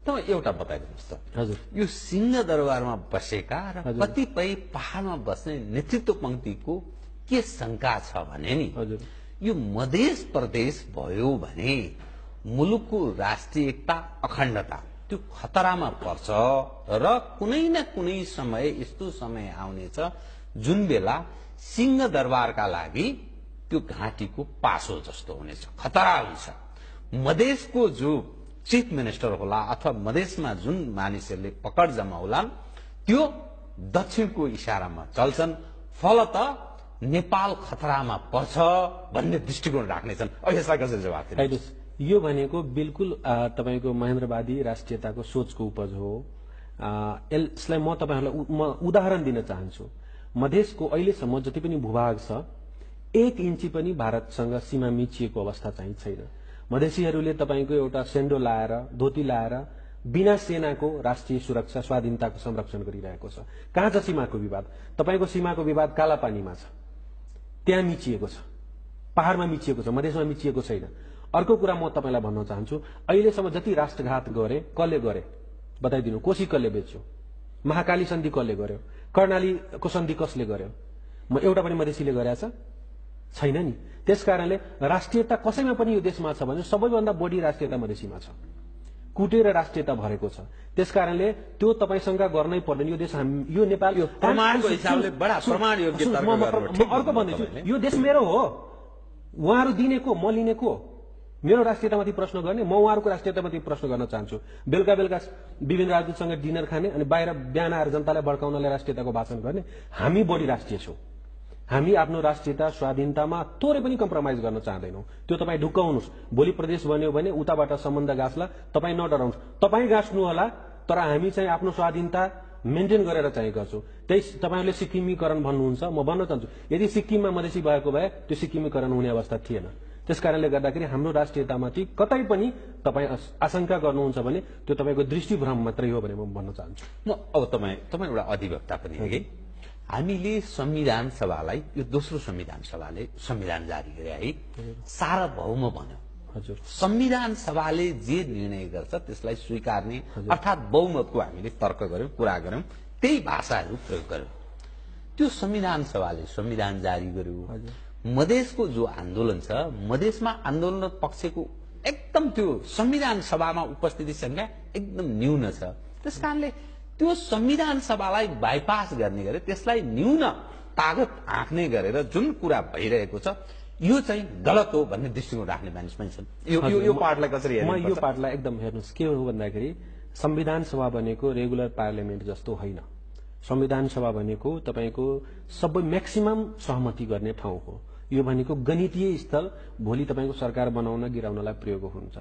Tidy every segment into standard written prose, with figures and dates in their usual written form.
तपाईँ एउटा बताइदिनुहोस् त हजुर यो सिंहदरबारमा बसेका र कतिपय पहाडमा बस्ने नेतृत्व पंक्तिको के शंका छ भने नि हजुर यो मधेस प्रदेश भयो भने मुलुकको राष्ट्रियता अखण्डता त्यो खतरामा पर्छ र कुनै न कुनै समय यस्तो समय आउनेछ जुन बेला सिंहदरबारका लागि त्यो घाँटीको पासो जस्तो हुनेछ, खतरा हुन्छ। मधेसको जो चीफ मिनिस्टर होला अथवा मधेसमा जुन मानिसहरूले पकड जमाउलान् त्यो दक्षिणको इशारामा चल्छन्, फलत नेपाल खतरामा पर्छ भन्ने दृष्टिकोण राख्नेछन्। अब यसलाई कसरी जवाब दिनुहुन्छ? यो भनेको बिल्कुल तपाईको महेन्द्रवादी राष्ट्रियताको सोचको उपज हो। यसलाई म तपाईहरुलाई उदाहरण दिन चाहन्छु। मधेसको अहिलेसम्म जति पनि भूभाग छ 1 इन्ची पनि भारतसँग सीमा मिचिएको अवस्था चाहिँ छैन। मधेसीहरूले तपाईको एउटा सेन्डो लाएर धोती लाएर बिना सेनाको राष्ट्रिय सुरक्षा स्वाधीनताको संरक्षण गरिरहेको छ। कहाँ छ सीमाको विवाद? तपाईको सीमाको विवाद कालापानीमा छ, त्यहाँ मिचिएको छ, पहाडमा मिचिएको छ, मधेसमा मिचिएको छैन। अर्को कुरा म तपाईलाई भन्न चाहन्छु, अहिलेसम्म जति राष्ट्रघात गरे कसले गरे बताइदिनु। कोशी कसले बेच्यो? महाकाली सन्धि कसले गर्यो? कर्णालीको सन्धि कसले गर्यो? म एउटा पनि मधेसीले गरेछ छैन नि। त्यसकारणले राष्ट्रियता कसैमा पनि यो देशमा छ भने सबैभन्दा बढी राष्ट्रियता मधेसीमा छ, कुटेर राष्ट्रियता भरेको छ। त्यसकारणले त्यो तपाईसँग गर्नै पर्दैन। यो देश यो नेपाल यो प्रमाणको हिसाबले बडा प्रमाण योग्य तर्क गर्नु। अर्को भन्दैछु, यो देश मेरो हो, उहाँहरू दिने को, म लिने को? मेरो राष्ट्रियतामाथि प्रश्न गर्ने, म उहाँहरूको राष्ट्रियतामाथि प्रश्न गर्न चाहन्छु। बेलुका बेलुका विभिन्न राजदूतसँग डिनर खाने अनि बाहिर बिहान आएर जनतालाई भड्काउनलाई राष्ट्रियताको भाषण गर्ने। हामी बढी राष्ट्रिय छौं। हामी आफ्नो राष्ट्रियता स्वाधीनतामा थोरै पनि कम्प्रोमाइज गर्न चाहदैनौं। त्यो तपाईँ ढुक्काउनुस्। भोलि प्रदेश बन्यो भने उताबाट सम्बन्ध गाँच्ला, तपाईँ नडराउनुस्। तपाईँ गाँच्नु होला, तर हामी चाहिँ आफ्नो स्वाधीनता मेन्टेन गरेर चाहिँ गर्छौं। त्यही तपाईहरुले सिक्किमीकरण भन्नुहुन्छ, म भन्न चाहन्छु यदि सिक्किममा मधेसी भएको भए त्यो सिक्किमीकरण हुने अवस्था थिएन। त्यसकारणले गर्दाखेरि हाम्रो राष्ट्रियतामाथि कतै पनि तपाईँ आशंका गर्नुहुन्छ भने त्यो तपाईको दृष्टिभ्रम मात्रै हो भने म भन्न चाहन्छु। अब तपाईँ एउटा अधिवक्ता पनि हो कि हामीले संविधान सभालाई, यो दोस्रो संविधान सभाले संविधान जारी गरे है, सार्वभौम भन्यो। हजुर, संविधान सभाले जे निर्णय गर्छ त्यसलाई स्वीकार्ने अर्थात् बहुमतको हामीले तर्क गर्यौं, कुरा गर्यौं, त्यही भाषाहरू प्रयोग गर्यौं। त्यो संविधान सभाले संविधान जारी गर्यो। मधेसको जो आन्दोलन छ, मधेसमा आन्दोलन पक्षको एकदम त्यो संविधान सभामा उपस्थिति संख्या एकदम न्यून छ। त्यसकारणले त्यो संविधान सभालाई बाइपास गर्ने गरे, त्यसलाई न्यून तागत आँक्ने गरेर जुन कुरा भइरहेको छ यो चाहिँ गलत हो भन्ने दृष्टिकोण राख्ने मानिस पनि छन्। यो पार्टलाई कसरी हेर्नु? म यो पार्टलाई एकदम हेर्नुस् के हो भन्दाखेरि संविधान सभा भनेको रेगुलर पार्लियामेन्ट जस्तो होइन। संविधान सभा भनेको तपाईको सबै म्याक्सिमम सहमति गर्ने ठाउँ हो। यो भनेको गणितीय स्थल, भोलि तपाईको सरकार बनाउन गिराउनलाई प्रयोग हुन्छ।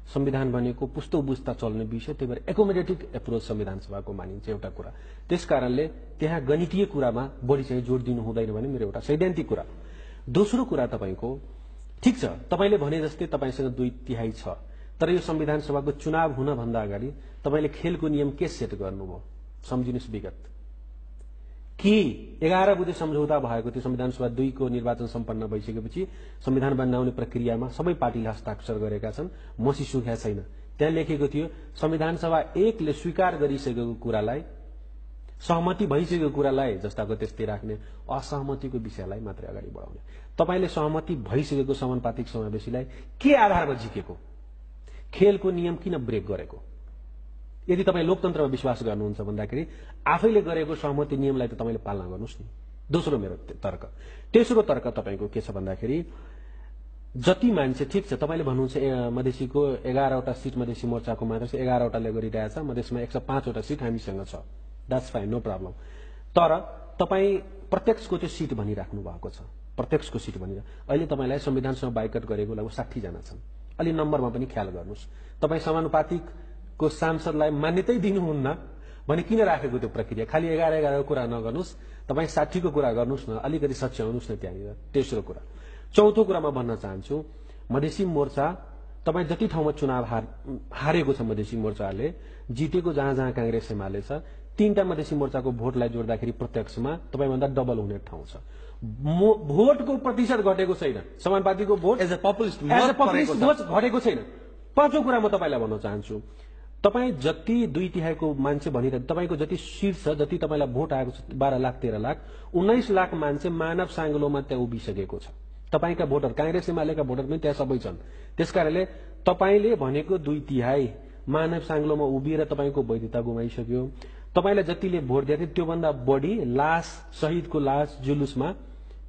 संविधान भनेको पुस्तो बुझ्ता चल्ने विषय, त्यही भएर एकोमोडेटिभ एप्रोच संविधान सभाको मानिन्छ एउटा कुरा। त्यसकारणले त्यहाँ गणितीय कुरामा बढी चाहिँ जोड दिनु हुँदैन भने मेरो एउटा सैद्धान्तिक कुरा। दोस्रो कुरा तपाईको ठीक छ, तपाईले भने जस्तै तपाईसँग 2/3 छ, तर यो संविधान सभाको चुनाव हुन भन्दा अगाडि तपाईले खेलको नियम के सेट गर्नुभयो सम्झिनुस्। विगत कि 11 बुधे सम्झौता भएको थियो। संविधान सभा 2 को निर्वाचन सम्पन्न भइसकेपछि संविधान बनाउने प्रक्रियामा सबै पार्टीले हस्ताक्षर गरेका छन्, मसी सुख्या छैन। त्यहाँ लेखेको थियो संविधान सभा 1 ले स्वीकार गरिसकेको कुरालाई, सहमति भइसकेको कुरालाई जस्ताको त्यस्तै राख्ने, असहमतिको विषयलाई मात्रै अगाडि बढाउने। तपाईले सहमति भइसकेको समानुपातिक समावेशीलाई के आधारमा झिकेको? खेलको नियम किन ब्रेक गरेको? यदि तपाईँ लोकतन्त्रमा विश्वास गर्नुहुन्छ भन्दाखेरि आफैले गरेको सहमति नियमलाई त तपाईले पालना गर्नुस् नि। दोस्रो मेरो तर्क। तेस्रो तर्क तपाईको के छ भन्दाखेरि जति मान्छे ठीक छ तपाईले भन्नुहुन्छ मधेसीको 11 वटा सिट मधेसी मोर्चाको मात्र 11 वटाले गरिरहेछ, मधेसमा 105 वटा सिट हामीसँग छ। That's fine, no problem. तर तपाईँ प्रत्यक्षको त्यो सिट भनिराख्नु भएको छ, प्रत्यक्षको सिट भनिरा। अहिले तपाईलाई संविधान सभा बाइकट गरेको लगभग 60 जना छन्। अलि नम्बरमा पनि ख्याल गर्नुस्। तपाईँ समानुपातिकको सांसदलाई मान्यतै दिनुहुन्न भने किन राखेको त्यो प्रक्रिया? खालि 11 को कुरा नगर्नुस्, तपाईँ 60 को कुरा गर्नुस् न, अलिकति सच्याउनुस् न त्यहाँनिर। तेस्रो कुरा। चौथो कुरामा भन्न चाहन्छु, मधेसी मोर्चा तपाईँ जति ठाउँमा चुनाव हारेको छ मधेसी मोर्चाले, जितेको जहाँ जहाँ कांग्रेस एमाले छ, 3टा मधेसी मोर्चाको भोटलाई जोड्दाखेरि प्रत्यक्षमा तपाईभन्दा डबल हुने ठाउँ छ। भोटको प्रतिशत घटेको छैन, समानुपातिकको vote as a populist vote घटेको छैन। पाँचौं कुरा म तपाईलाई भन्न चाहन्छु, तपाईँ जति 2/3 मान्छे भनिरहे तपाईँको जति सिट छ, जति तपाईँलाई भोट आएको छ 12 लाख 13 लाख 19 लाख मान्छे मानव साङ्गलोमा त्यहाँ उभिसकेको छ। तपाईँका भोटर, कांग्रेस एमालेका भोटर पनि त्यहाँ सबै छन्। त्यसकारणले तपाईँले भनेको 2/3 मानव साङ्गलोमा उभिएर तपाईँको वैधता गुमाइसक्यो। तपाईँलाई जतिले भोट दिएको थियो त्योभन्दा बढी लास, शहीदको लास जुलुसमा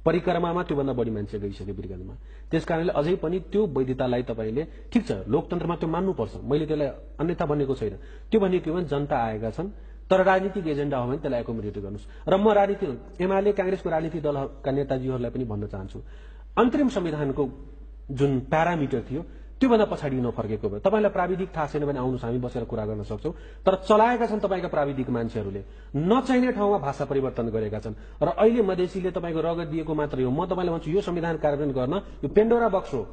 परिक्रमामा त्योभन्दा बढी मान्छे गइसक्यो वीरगन्जमा। त्यसकारणले अझै पनि त्यो वैधतालाई तपाईँले, ठिक छ लोकतन्त्रमा त्यो मान्नुपर्छ, मैले त्यसलाई अन्यथा भनेको छैन। त्यो भनेको के भने जनता आएका छन्, तर राजनीतिक एजेन्डा हो भने त्यसलाई एकोमोडेट गर्नुहोस्। र म एमाले कांग्रेसको राजनीतिक दलका नेताजीहरूलाई पनि भन्न चाहन्छु, अन्तरिम संविधानको जुन प्यारामिटर थियो त्योभन्दा पछाडि नफर्केको भए तपाईँलाई प्राविधिक थाहा छैन भने आउनुहोस्, हामी बसेर कुरा गर्न सक्छौं। तर चलाएका छन् तपाईँका प्राविधिक मान्छेहरूले, नचाहिने ठाउँमा भाषा परिवर्तन गरेका छन्। र अहिले मधेसीले तपाईँको रगत दिएको मात्रै हो। म तपाईँलाई भन्छु यो संविधान कार्यान्वयन गर्न यो पेन्डोरा बक्स हो।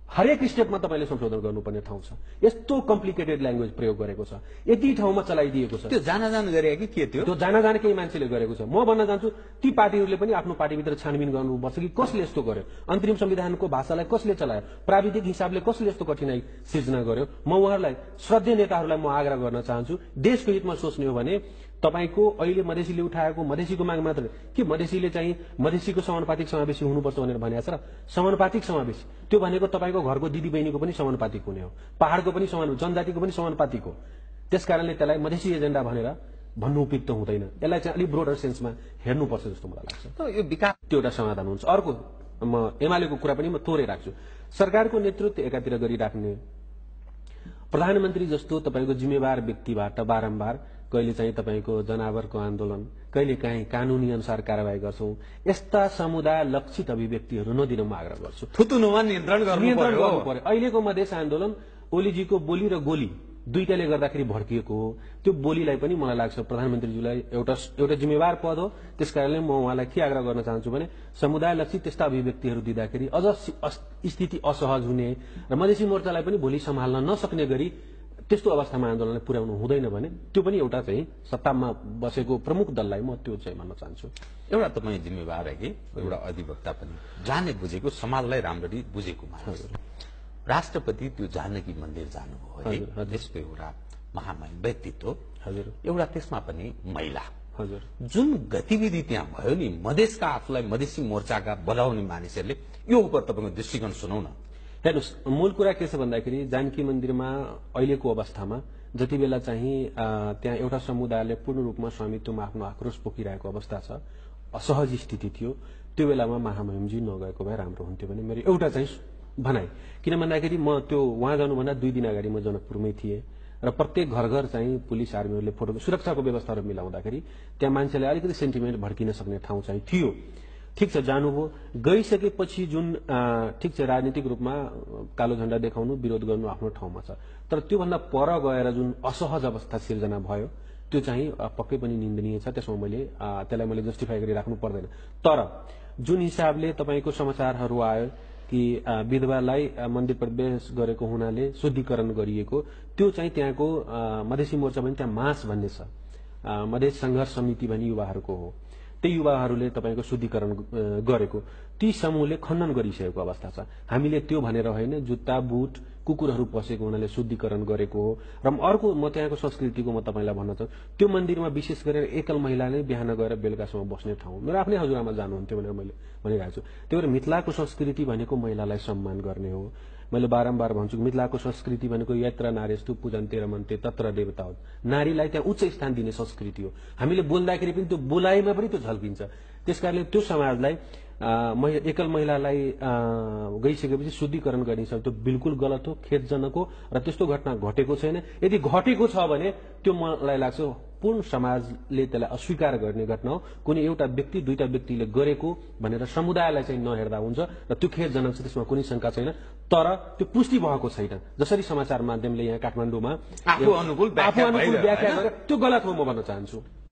हरेक स्टेपमा तपाईँले संशोधन गर्नुपर्ने ठाउँ छ। यस्तो कम्प्लिकेटेड ल्याङ्ग्वेज प्रयोग गरेको छ, यति ठाउँमा चलाइदिएको छ। त्यो जान गरे कि के थियो? त्यो जान केही मान्छेले गरेको छ। म भन्न चाहन्छु ती पार्टीहरूले पनि आफ्नो पार्टीभित्र छानबिन गर्नुपर्छ कि कसले यस्तो गर्यो, अन्तरिम संविधानको भाषालाई कसले चलायो, प्राविधिक हिसाबले कसले यस्तो कठिनाई सिर्जना गर्यो। म उहाँहरूलाई, श्रद्धेय नेताहरूलाई म आग्रह गर्न चाहन्छु, देशको हितमा सोच्ने हो भने तपाईको अहिले मधेसीले उठाएको मधेसीको माग मात्र के मधेसीले चाहिँ मधेसीको समानुपातिक समावेशी हुनुपर्छ भनेर भनेको छ र समानुपातिक समावेशी त्यो भनेको तपाईको घरको दिदी बहिनीको पनि समानुपातिक हुने हो, पहाडको पनि जनजातिको पनि समानुपातिक हो। त्यसकारणले त्यसलाई मधेसी एजेन्डा भनेर भन्नु उपयुक्त हुँदैन। यसलाई चाहिँ अलि ब्रोडर सेन्समा हेर्नुपर्छ जस्तो मलाई लाग्छ। यो विकास त्यो एउटा समाधान हुन्छ। अर्को म एमालेको कुरा पनि म थोरै राख्छु। सरकारको नेतृत्व एकातिर गरिराख्ने प्रधानमन्त्री जस्तो तपाईको जिम्मेवार व्यक्तिबाट बारम्बार कहिले चाहिँ तपाईको जनावरको आन्दोलन, कहिले काहीँ कानूनी अनुसार कारबाही गर्छौं, यस्ता समुदाय लक्षित अभिव्यक्तिहरू नदिन म आग्रह गर्छु। थुतुनुमा नियन्त्रण गर्नु पर्यो। अहिलेको मधेस आन्दोलन ओलीजीको बोली र गोली दुईटाले गर्दाखेरि भड्किएको हो। त्यो बोलीलाई पनि मलाई लाग्छ प्रधानमन्त्रीज्यूलाई एउटा जिम्मेवार पद हो। त्यसकारणले म उहाँलाई के आग्रह गर्न चाहन्छु भने समुदाय लक्षित त्यस्ता अभिव्यक्तिहरू दिँदाखेरि अझ स्थिति असहज हुने र मधेसी मोर्चालाई पनि भोलि सम्हाल्न नसक्ने गरी त्यस्तो अवस्थामा आन्दोलनलाई पुर्याउनु हुँदैन भने त्यो पनि एउटा चाहिँ सत्तामा बसेको प्रमुख दललाई म त्यो चाहिँ भन्न चाहन्छु। एउटा तपाईँ जिम्मेवार है कि एउटा अधिवक्ता पनि जाने बुझेको समाजलाई राम्ररी बुझेको मानिस, राष्ट्रपति त्यो जानकी मन्दिर जानुभयो है, देशको एउटा महामहिम व्यक्तित्व, एउटा त्यसमा पनि महिला, जुन गतिविधि त्यहाँ भयो नि मधेसका आफूलाई मधेसी मोर्चाका बजाउने मानिसहरूले, यो उप तपाईँको दृष्टिकोण सुनौ न। हेर्नुहोस्, मूल कुरा के छ भन्दाखेरि जानकी मन्दिरमा अहिलेको अवस्थामा जति बेला चाहिँ त्यहाँ एउटा समुदायले पूर्ण रूपमा स्वामित्वमा आफ्नो आक्रोश पोखिरहेको अवस्था छ, असहज स्थिति थियो, त्यो बेलामा महामहिमजी नगएको भए राम्रो हुन्थ्यो भने मेरो एउटा चाहिँ भनाइ। किन भन्दाखेरि म त्यो उहाँ जानुभन्दा 2 दिन अगाडि म जनकपुरमै थिएँ र प्रत्येक घर घर चाहिँ पुलिस आर्मीहरूले फोटो सुरक्षाको व्यवस्थाहरू मिलाउँदाखेरि त्यहाँ मान्छेलाई अलिकति सेन्टिमेन्ट भड्किन सक्ने ठाउँ चाहिँ थियो। ठिक छ, जानुभयो, गइसकेपछि जुन ठिक छ राजनीतिक रूपमा कालो झण्डा देखाउनु, विरोध गर्नु आफ्नो ठाउँमा छ, तर त्योभन्दा पर गएर जुन असहज अवस्था सिर्जना भयो त्यो चाहिँ पक्कै पनि निन्दनीय छ। त्यसमा त्यसलाई मैले जस्टिफाई गरिराख्नु पर्दैन। तर जुन हिसाबले तपाईँको समाचारहरू आयो कि विधवालाई मन्दिर प्रवेश गरेको हुनाले शुद्धिकरण गरिएको, त्यो चाहिँ त्यहाँको मधेसी मोर्चा पनि त्यहाँ मास भन्ने छ, मधेस संघर्ष समिति भन्ने युवाहरूको हो, त्यही युवाहरूले तपाईँको शुद्धिकरण गरेको, ती समूहले खण्डन गरिसकेको अवस्था छ। हामीले त्यो भनेर होइन, जुत्ता बुट कुकुरहरू पसेको हुनाले शुद्धिकरण गरेको हो। र अर्को म त्यहाँको संस्कृतिको म तपाईँलाई भन्न चाहन्छु, त्यो मन्दिरमा विशेष गरेर एकल महिलाले बिहान गएर बेलुकासम्म बस्ने ठाउँ, मेरो आफ्नै हजुरआमा जानुहुन्थ्यो भनेर मैले भनिरहेको छु। त्यही भएर मिथिलाको संस्कृति भनेको महिलालाई सम्मान गर्ने हो। मैले बारम्बार भन्छु मिथिलाको संस्कृति भनेको यत्र नारेस्तु पूजन्ते रमन्ते तत्र देवता हो, नारीलाई त्यहाँ उच्च स्थान दिने संस्कृति हो। हामीले बोल्दाखेरि पनि त्यो बोलाइमा पनि त्यो झल्किन्छ। त्यसकारणले त्यो समाजलाई एकल महिलालाई गइसकेपछि शुद्धिकरण गरिन्छ, त्यो बिल्कुल गलत हो, खेदजनक हो र त्यस्तो घटना घटेको छैन। यदि घटेको छ भने त्यो मलाई लाग्छ पूर्ण समाजले त्यसलाई अस्वीकार गर्ने घटना हो, कुनै एउटा व्यक्ति दुईटा व्यक्तिले गरेको भनेर समुदायलाई चाहिँ नहेर्दा हुन्छ र त्यो खेदजनक छ, त्यसमा कुनै शंका छैन। तर त्यो पुष्टि भएको छैन। जसरी समाचार माध्यमले यहाँ काठमाडौँमा आफू अनुकूल व्याख्या गरे त्यो गलत हो म भन्न चाहन्छु।